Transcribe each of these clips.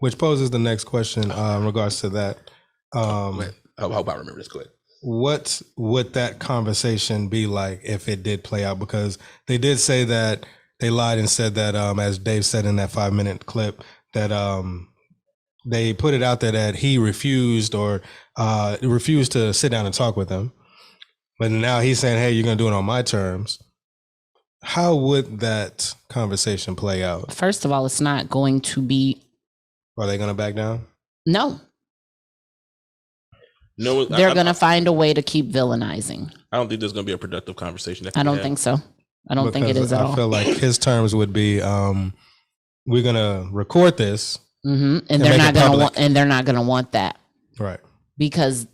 Which poses the next question in regards to that. I hope I remember this correctly. What would that conversation be like if it did play out? Because they did say that they lied and said that, as Dave said in that 5-minute clip, that they put it out there that he refused to sit down and talk with them. But now he's saying, hey, you're going to do it on my terms. How would that conversation play out? First of all, it's not going to be. Are they going to back down? No. No, they're going to find a way to keep villainizing. I don't think there's going to be a productive conversation. I don't think so. I don't think it is at all. I feel like his terms would be, we're going to record this. Mm-hmm. And they're not going to want, and they're not going to want that. Right. Because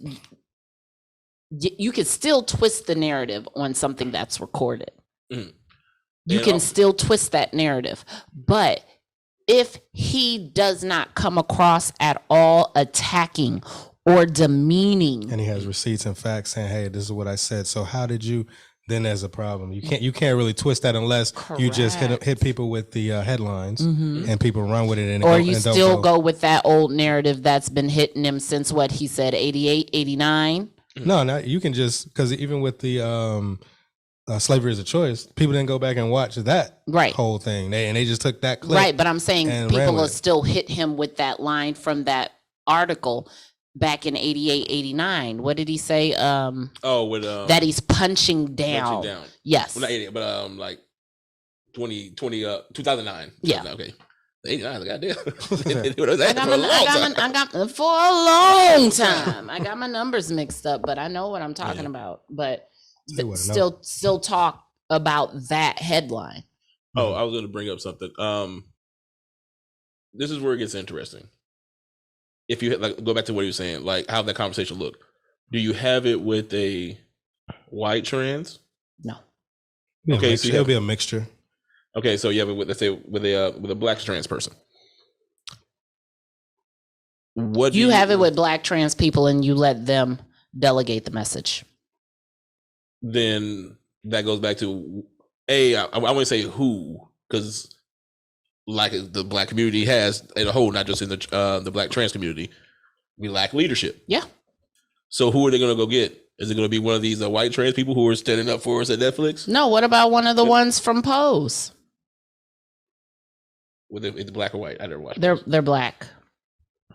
you could still twist the narrative on something that's recorded. Mm-hmm. You can still twist that narrative. But if he does not come across at all attacking or demeaning, and he has receipts and facts saying, hey, this is what I said, so how did you, then there's a problem. You can't really twist that unless you just hit people with the headlines, and people run with it. Or you still go with that old narrative that's been hitting him since what he said, 88, 89. No, you can just, because even with the Slavery is a Choice, people didn't go back and watch that whole thing. They just took that clip. Right, but I'm saying people will still hit him with that line from that article back in 88, 89. What did he say? That he's punching down. Yes. Well, not 88, but like 2009. Yeah. Okay. 89, goddamn. I got for a long time. I got my numbers mixed up, but I know what I'm talking about. But still talk about that headline. Oh, I was going to bring up something. This is where it gets interesting. If you go back to what he was saying, like how that conversation looked, do you have it with a white trans? No. Okay, so it'll be a mixture. Okay, so you have it with, let's say, with a black trans person. What you have it with black trans people, and you let them delegate the message. Then that goes back to I want to say who, because like the black community has in a whole, not just in the black trans community, we lack leadership. Yeah. So who are they going to go get? Is it going to be one of these white trans people who are standing up for us at Netflix? No. What about one of the ones from Pose? With the black or white? I never watched. They're black.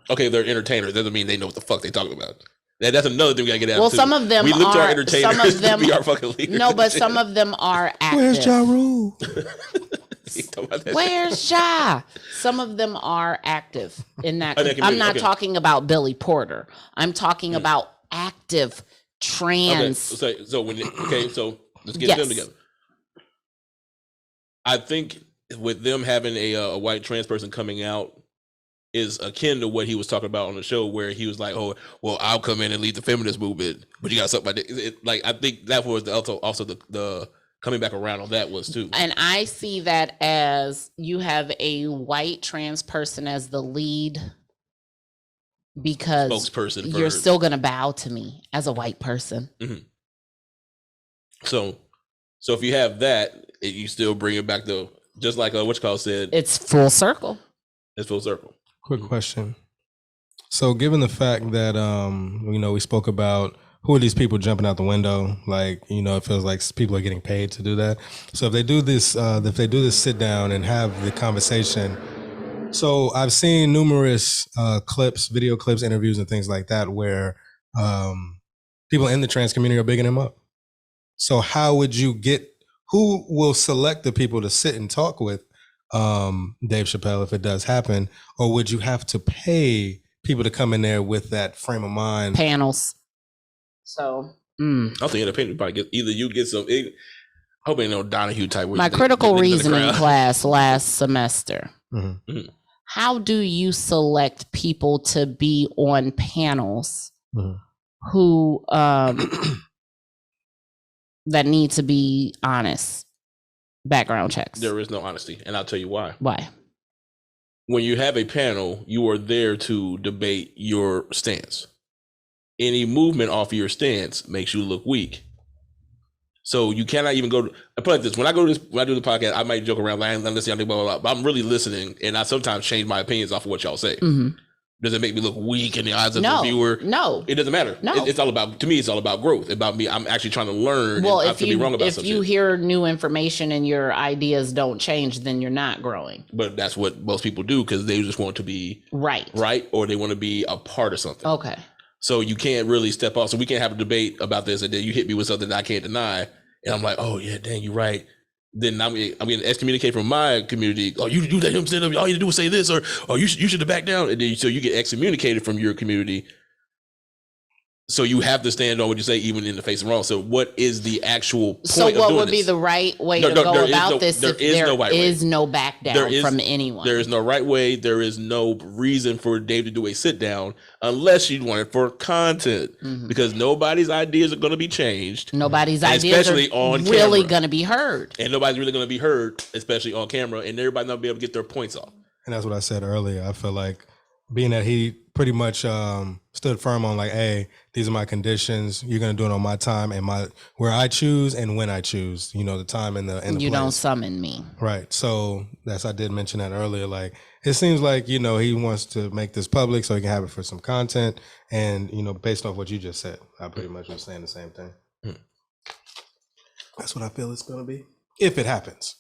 Okay, they're entertainers. That doesn't mean they know what the fuck they talking about. That's another thing we gotta get out. Well, some of them we look to our are. Entertainers. Some of them we are fucking leaders. No, but some of them are active. Where's Ja Rule? Where's Ja? Some of them are active in that. I'm not talking about Billy Porter. I'm talking about active trans. Okay, so let's get them together. I think with them having a white trans person coming out is akin to what he was talking about on the show, where he was like, "Oh, well, I'll come in and lead the feminist movement, but you got something like that." Like, I think that was also the coming back around on that was too. And I see that as you have a white trans person as the lead because spokesperson. You're still going to bow to me as a white person. Mm-hmm. So if you have that, you still bring it back to just like what you call said. It's full circle. It's full circle. Quick question. So given the fact that, we spoke about who are these people jumping out the window? Like, it feels like people are getting paid to do that. So if they do this sit down and have the conversation. So I've seen numerous video clips, interviews and things like that where people in the trans community are bigging him up. So how would you who will select the people to sit and talk with Dave Chappelle if it does happen, or would you have to pay people to come in there with that frame of mind? Panels. So I don't think independent probably get some. I hope ain't no Donahue type. My critical reasoning class last semester. Mm-hmm. Mm-hmm. How do you select people to be on panels who that need to be honest? Background checks. There is no honesty, and I'll tell you why. Why? When you have a panel, you are there to debate your stance. Any movement off your stance makes you look weak. So you cannot even go. I put it like this: when I do the podcast, I might joke around, like, I'm listening, blah, blah, blah, but I'm really listening, and I sometimes change my opinions off of what y'all say. Mm-hmm. Does it make me look weak in the eyes of the viewer? No, it doesn't matter. No, it's all about, to me, it's all about growth. About me, I'm actually trying to learn. Well, if you be wrong about if you hear new information and your ideas don't change, then you're not growing. But that's what most people do, because they just want to be right, or they want to be a part of something. Okay. So you can't really step off. So we can't have a debate about this, and then you hit me with something that I can't deny, and I'm like, oh yeah, dang, you're right. Then I'm getting excommunicated from my community. Oh, you let him stand up. All you do is say this, or you should have backed down. And then, so you get excommunicated from your community. So you have to stand on what you say, even in the face of wrong. So what is the actual point of doing this? So what would be the right way to go about this if there is no back down from anyone? There is no right way. There is no reason for Dave to do a sit down unless you want it for content, because nobody's ideas are going to be changed. Nobody's ideas are really going to be heard. And nobody's really going to be heard, especially on camera, and everybody's not be able to get their points off. And that's what I said earlier. I feel like being that he pretty much stood firm on like, hey, these are my conditions. You're gonna do it on my time and where I choose and when I choose. You know, the time and the you place. Don't summon me. Right. So I did mention that earlier. Like, it seems like, you know, he wants to make this public so he can have it for some content. And, you know, based off what you just said, I pretty much was saying the same thing. That's what I feel it's gonna be if it happens.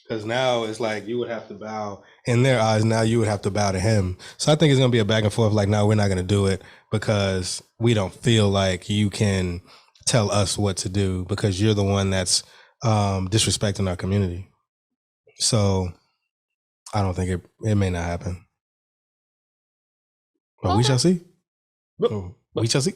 Because now it's like you would have to bow in their eyes. Now you would have to bow to him. So I think it's going to be a back and forth. Like, no, we're not going to do it because we don't feel like you can tell us what to do because you're the one that's disrespecting our community. So I don't think it may not happen. But we shall see. We shall see.